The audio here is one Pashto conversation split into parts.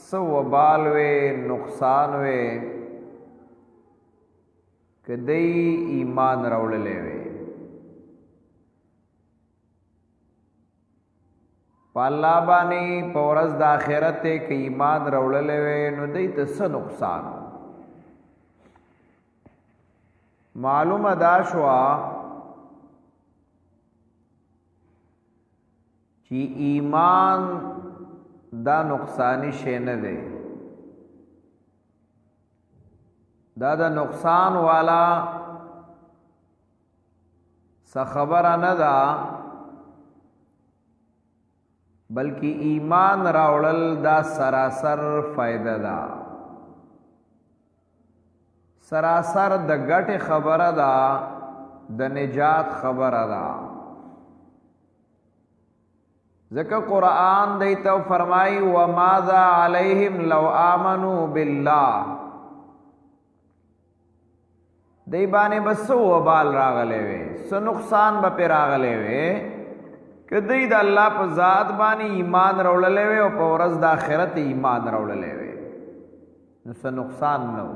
سو وبال وے نقصان وے کدی ایمان راوړلې وے په الله باندې په ورځ د آخرت کې ایمان راوړلې وے نو دای ته څه نقصان معلومه دا شوا چې ایمان دا نقصانی شی نه دی دا د نقصان والا څه خبره نه ده بلکې ایمان راوړل دا سراسر فائدہ ده سراسر د ګټه خبره ده د نجات خبره ده ذکر قرآن دیتا فرمائی وَمَاذَا عَلَيْهِمْ لَوْ آمَنُوا بِاللَّهِ دی بانے بس وبال راغلے وے سو نقصان با پی راغلے وے کہ دی دا اللہ پا ذات بانی ایمان روڑلے وے اور پا ورز دا آخرت ایمان روڑلے وے نو سو نقصان نو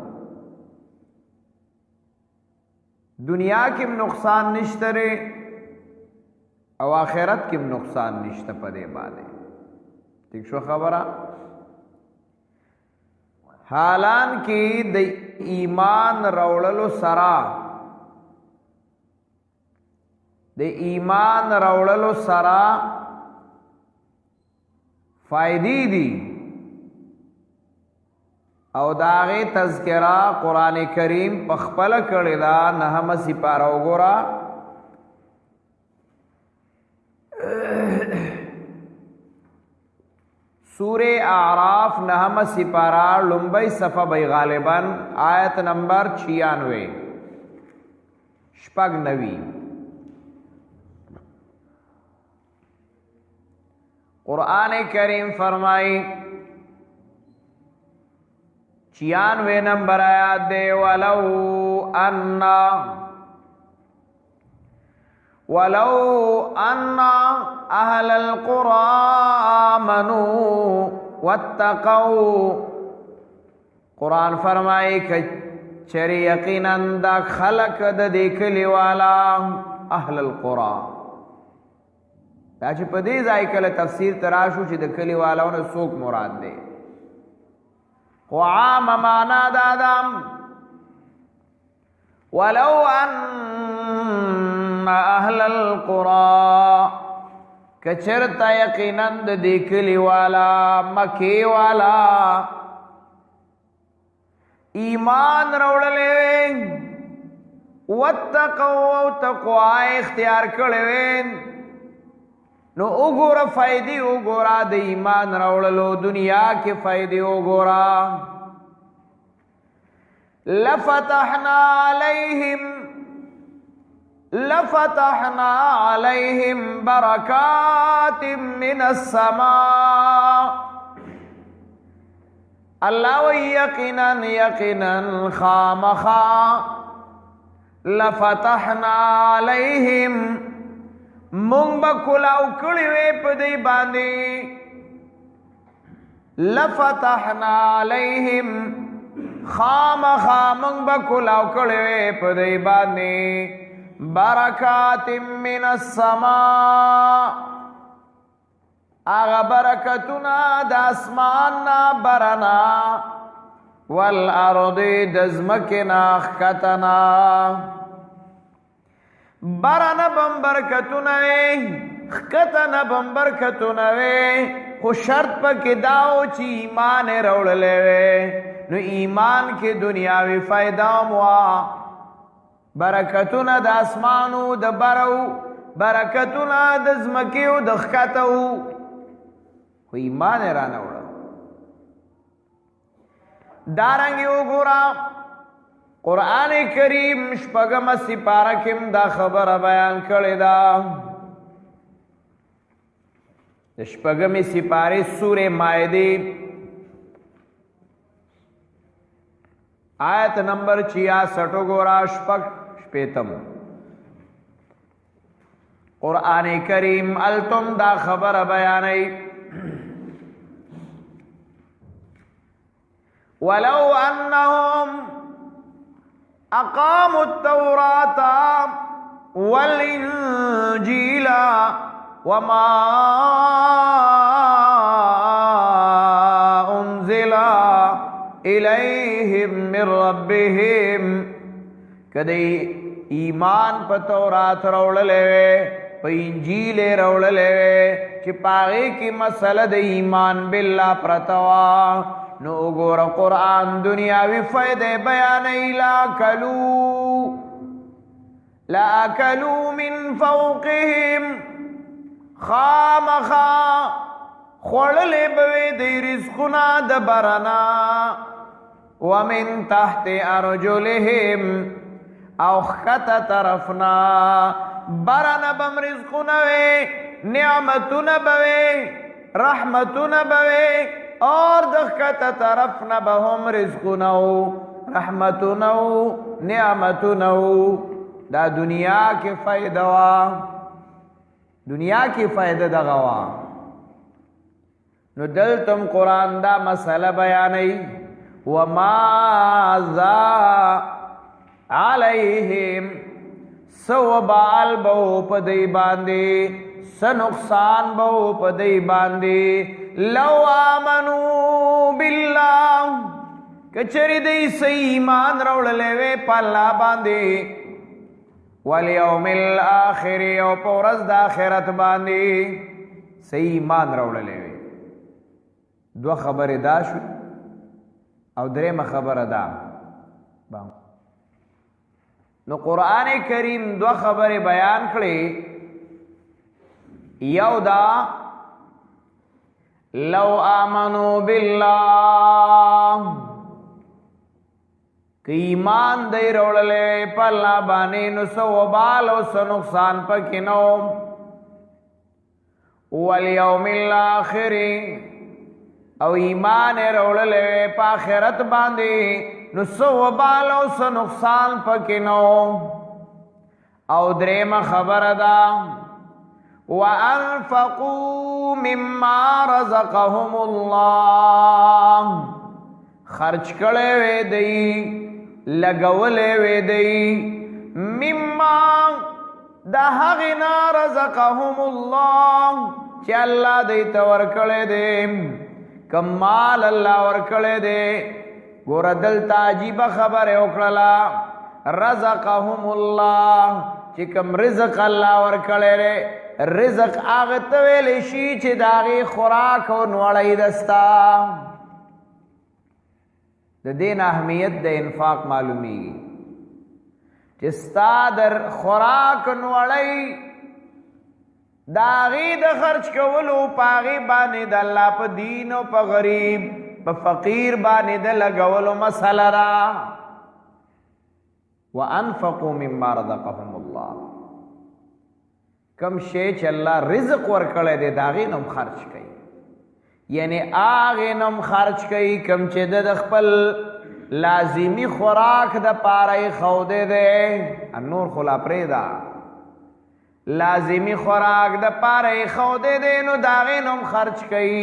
دنیا کم نقصان نشترے او آخرت کم نقصان نشته پدې باندې ٹھیک شو خبره حالان کې د ایمان راوړلو سره فائدې دي او داغه تذکرہ قران کریم په خپل کړه دا نهم سپاره وګورا سورہ اعراف نهم سپارہ لمبئی صفحہ بی غالباً آیت نمبر 96 شپگ نوی قرآن کریم فرمائی 96 نمبر آیات دے ولو أن أهل القرى آمنوا واتقوا قرآن فرمائے کہ چری یقیناً دا خلق دا دیکھلی والا اہل القرى دا چی پا دیز آئی کل تفسیر تراشو چی دا کلی والا انہا سوک مراد دے وعام مانا دادام ولو ان اهل القرى کچرتا یقیناً دی کلی والا مکی والا ایمان روڑلے واتقوا تقوی اختیار کرلے نو اگورا فائدی اگورا دی ایمان روڑلو دنیا کی فائدی اگورا لفتحنا عليهم بركات من السماء الله يقينا خامخا لفتحنا عليهم مونږ به کلاو کړي وې په دې باندې لفتحنا عليهم خامخا مونږ به کلاو کړي وې په دې باندې برکات من السماء آغا برکتنا دا اسماننا برنا والارض دزمکنا خکتنا برنا بم برکتنا خکتنا بم برکتنا خو شرط پا کی داو چی ایمان روڑلے نو ایمان کی دنیاوی فائدہ موا برکتونه د اسمانو د برو برکتونه د زمکیو د خکتو خو ایمان رانه وړه دارنګ یو ګورا قران کریم شپږم سپاره کې دا خبره بیان کړې ده د شپږم سپاره سوره مائده آیت نمبر 66 گورا شپږ شپیتم قرآن کریم التم دا خبر بیانی ولو انهم اقاموا التوراة والانجيل وما انزل الیہم من ربهم، کدی ایمان په تورات راوړلې وې، په انجیل راوړلې وې چې پاغې کې مسله د ایمان بالله پرتوا، نو وګوره قرآن دنیاوي فائدې بیانوي. لاکلوا من فوقهم، خامخا خوړلې به وې د رزقونه د برنا، ومن تحت ارجلهم، او خطا طرفنا برنا بم رزقونه وې، نعمتونه به وې، رحمتونه به وې، اور د خطا طرفنا به هم رزقونه و، رحمتونه و، نعمتونه و. دا دنیا کې فائدہ وا، دنیا کې فائدہ دغه وا. نو دلتم قرآن دا مسئلہ بیانی، وماذا علیہم، سو بال بہو پدی باندی، سنقصان بہو پدی باندی، لو آمنو باللہ، کچری دی سی ایمان روڑلے وے پالا باندی، والیوم الاخر، او پورز دا آخرت باندی سی ایمان روڑلے وے. دو خبر دا شو او دریم خبر دا. نو قرآن کریم دو خبر بیان کړي، یو دا لو آمنو بالله، که ایمان دی روڑلے پا اللہ بانی، نو سو وبال او سو نقصان پا کنو، والیوم الاخر، او ایمان روڑلے پا آخرت باندی، نو سو وبال او سو نقصان پکنو. او دریم خبر دا وَأَنفَقُوا مِمَّا رَزَقَهُمُ اللَّهُ، خرچ کڑے وے دی، لگولے وے دی، مِمَّا دا حغنا رَزَقَهُمُ اللَّهُ، چی اللہ دیتا ورکڑے دے، کمال اللہ ورکڑے دے. گورا دلتا عجیب خبر اکڑلا، رزقهم اللہ، چکم رزق اللہ ورکڑے دے. رزق آغتویل شی چی داغی خوراک و نوڑی دستا. دین اہمیت دے انفاق معلومی گی، چستا در خوراک نوڑی داغی د خرچ کولو پاغی بانی د اللہ پا دین و پا غریب پا فقیر بانی د لگولو مسئلہ را. وَأَنفَقُوا مِمَّا رَزَقَهُمُ اللَّهُ، کم شے چھ اللہ رزق ورکڑے دے داغی نم خرچ کئی، یعنی آغی نم خرچ کئی کم چھ د خپل لازمی خوراک د پارائی خودے دے، النور خلا پریدا، لازمی خوراک د پارائی خودے دے نو داغی نم خرچ کئی.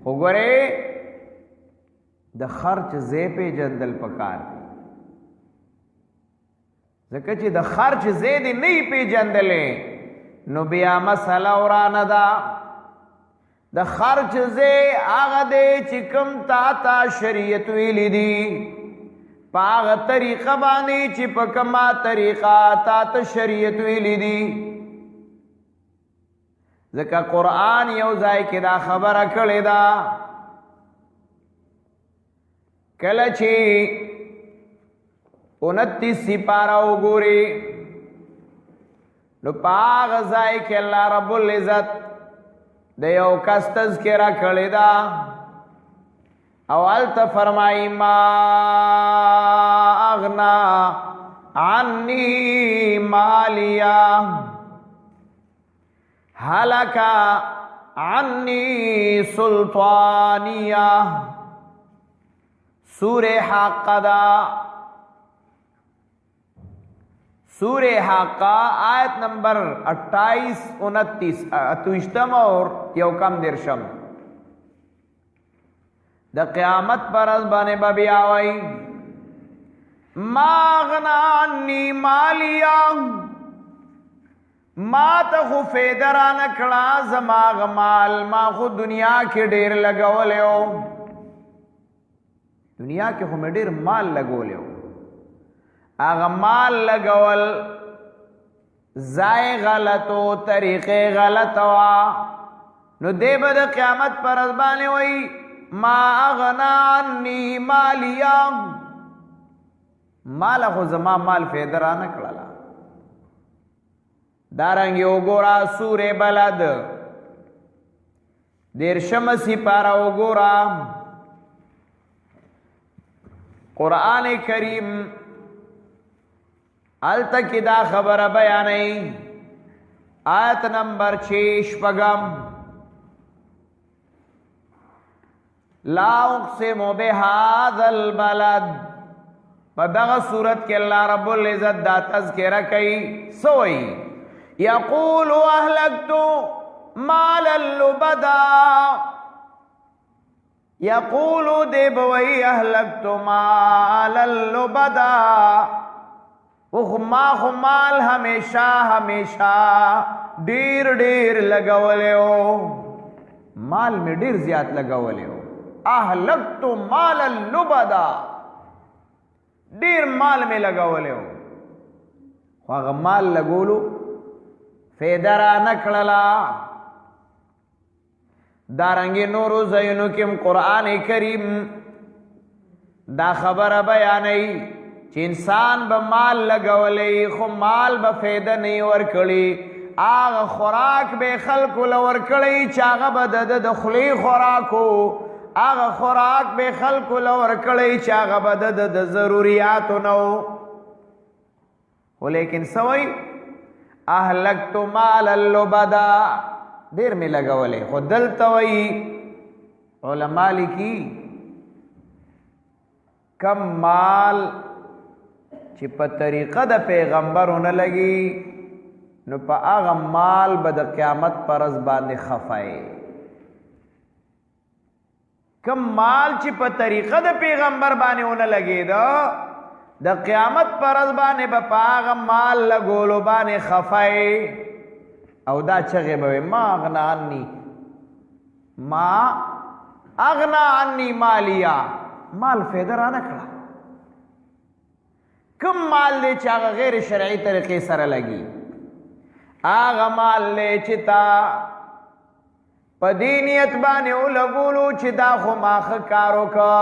خوگرے د خرچ زی پی جندل پکار دی، زکر چی د خرچ زیدی نئی پی جندلے نو بیا مسئلہ اورانا دا. د خرچ زی آغا دے چی کم تا تا شریعت ویلی دی، پا آغا طریقہ بانی چی پا کما طریقہ تا تا شریعت ویلی دی. زکر قرآن یوزائی کی دا خبر اکڑی دا، کلچی 29 سپارہ گوری نو پاغ زائی کہ اللہ رب العزت دیو کس تذکرہ کڑی دا. اول تا فرمائی ما اغنا عنی مالیا حلکا عنی سلطانیہ. سورہ حق دا، سورہ حقہ آیت نمبر 28 29 اتوشتم اور یوکم درشم. د قیامت پر ورځ باندې به بیا وایي ما اغنا عني مالیا، ما ته خو فایده رانه کړه زما هغه مال ما خو دنیا کې ډېر لګولی و، دنیا کې خو مې ډېر مال لګولی و، هغه مال لګول ځای غلط و، طریقې غلطه وه، نو دی به د قیامت پر ورځ باندې وایي ما اغنا عني مالیا، مال خو زما مال فایده رانه کړله. دارنګې وګوره سورې بلد 13 سپاره وګوره، قرآن کریم هلته کې دا خبره بیانوي، آیت نمبر 6 لا اقسم بهذا البلد، په دغه صورت کې الله رب العزت دا تذکره کوي سوئی یقول اهلکت مالا لبدا، یقول دی بوئی اهلکت مالا لبدا، ما خو مال ہمیشہ ہمیشہ ډیر ډیر لګولی و، مال می ډیر زیات لګولی و، اهلکت مالا لبدا ډیر مال می لګولی و، خو هغه مال لګولو فایده را نه کړله. دارنګې نورو ځایونو کې قرآن کریم دا خبره بیانوي چې انسان به مال لګولی خو مال به فایده نه ورکړي، هغه خوراک به خلکو له ورکړی چې هغه به د خولې خوراک و، هغه خوراک به خلکو له ورکړی چې هغه به د ضروریاتو نه و، خو لیکن څه وایي اهلکت مالا لبدا ډېر مې لګولی، خو دلته وایي علما لیکي کم مال چې په طریقه د پیغمبر ونه لګي نو په هغه مال به د قیامت پر ورځ باندې خفای، کم مال چې په طریقه د پیغمبر باندې ونه لګېده د قیامت پر ورځ باندې به په هغه مال لګولو باندې خفای، او دا چغې به ما اغنا عني مالیا، مال فایده رانه کړه. کم مال دی چې هغه غیر شرعي طریقې سره لګي، هغه مال دی چې تا په دې نیت باندې ولګولو چې دا خو ما ښه کار وکړه،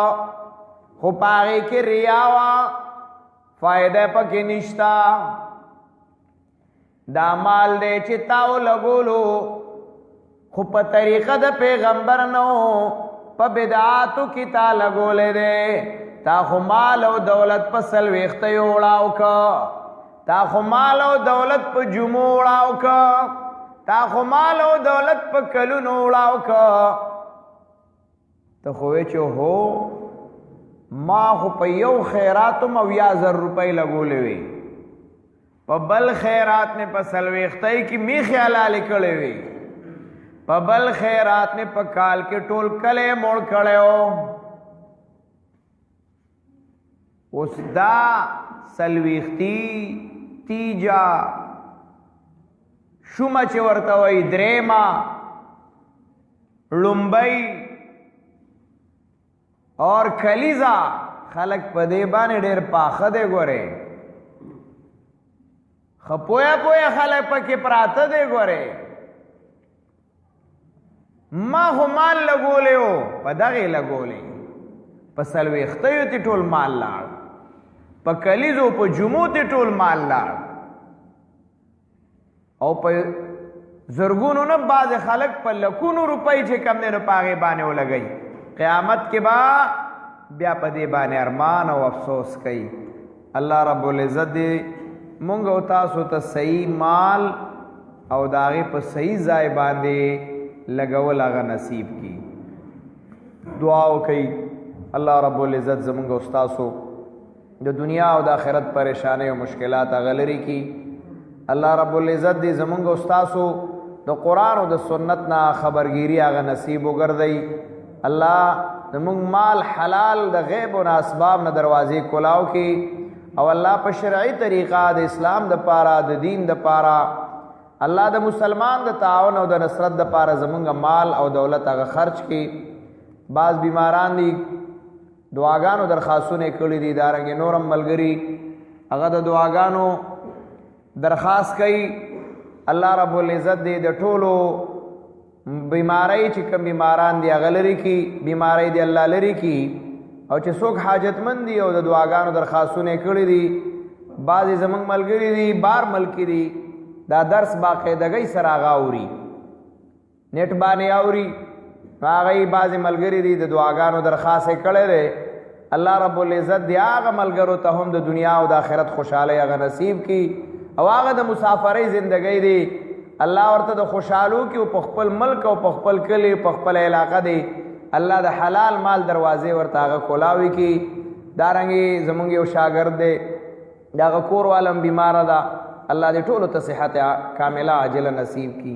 خو په هغې کې ریا وه، فایده پکې نشته. دا مال دی چې تا ولګولو خو په طریقه د پیغمبر نه و، په بدعاتو کې تا لګولی دی، تا خو مال او دولت په 40 وړاو که، تا خو مال او دولت په جمعو وړاو که، تا خو مال او دولت په کلونو وړاو که، ته خو وی چې هو ما خو په یو خیراتو 80,000 روپۍ لګولې وي، په بل خیرات مې په 40 کې میخې حلالې کړې وي، په بل خیرات مې په کال کې ټول کلی موړ کړی و، اوس دا 40 تیجا شومه چې ورته وایي درېمه لومبۍ اور کلیزا خلق په دې باندې ډېر پاخه دی، ګورې ښه پویه خلک پکې پراته دی، ګورې ما خو مال لګولی و په دغې لګولی، په 40 تی ټول مال لاړ، په کلیزو په جمعو تی ټول مال لاړ، او په زرګونو نه بعضې خلک په لکونو روپۍ چې کم دی نو په هغې باندې ولګوي، قیامت کې با بیا په دې باندې ارمان او افسوس کوي. الله رب العزت دې مونږ او تاسو ته صحیح مال او د هغې په صحیح ځای باندې لګول هغه نصیب کی. دعا وکړئ الله رب العزت زمونږ او تاسو د دنیا او د آخرت پریشانی او مشکلات هغه لرې کړي. الله رب العزت دې زمونږ او تاسو د قرآن او د سنت نه خبرګیری هغه نصیب وګرځوي. الله زمونږ مال حلال د غیب او اسباب نه دروازې کولاو کی او الله په شرعي طریقه د اسلام د پاره د دین د پاره الله د مسلمان د تعاون او د نصرت د پاره زمونږ مال او دولت هغه خرج کی. بعض بیماران دي دعاګانو درخواستونه کړي دي، دارنګ نورم ملګری هغه د دعاګانو درخواست کوي. الله رب العزت دې د ټولو بیماری چې کوم بیماران دي هغه لري کی، بیماری دي الله لري کی، او چې څوک حاجتمند دي او د دعاګانو درخواستونه کړي دي. بعضې زمونږ ملګري دي بار ملکی دي دا درس باقاعدګۍ سره هغه اوري، نیټ باندې اوري. هغه بعضې ملګري دي د دعاګانو درخواست یې کړی دی. الله رب العزت دی هغه ملګرو ته هم د دنیا او د آخرت خوشحالۍ هغه نصیب کی، او هغه د مسافرۍ زندګۍ دی الله ورته د خوشحالو کې او په خپل ملک او په خپل کلی په خپل علاقه دی الله د حلال مال دروازې ورته هغه کولاوي کی. دارنګې زمونږ یو شاګرد دی د هغه کور والم بیماره ده، الله دې ټولو ته صحت کامله عاجله نصیب کی.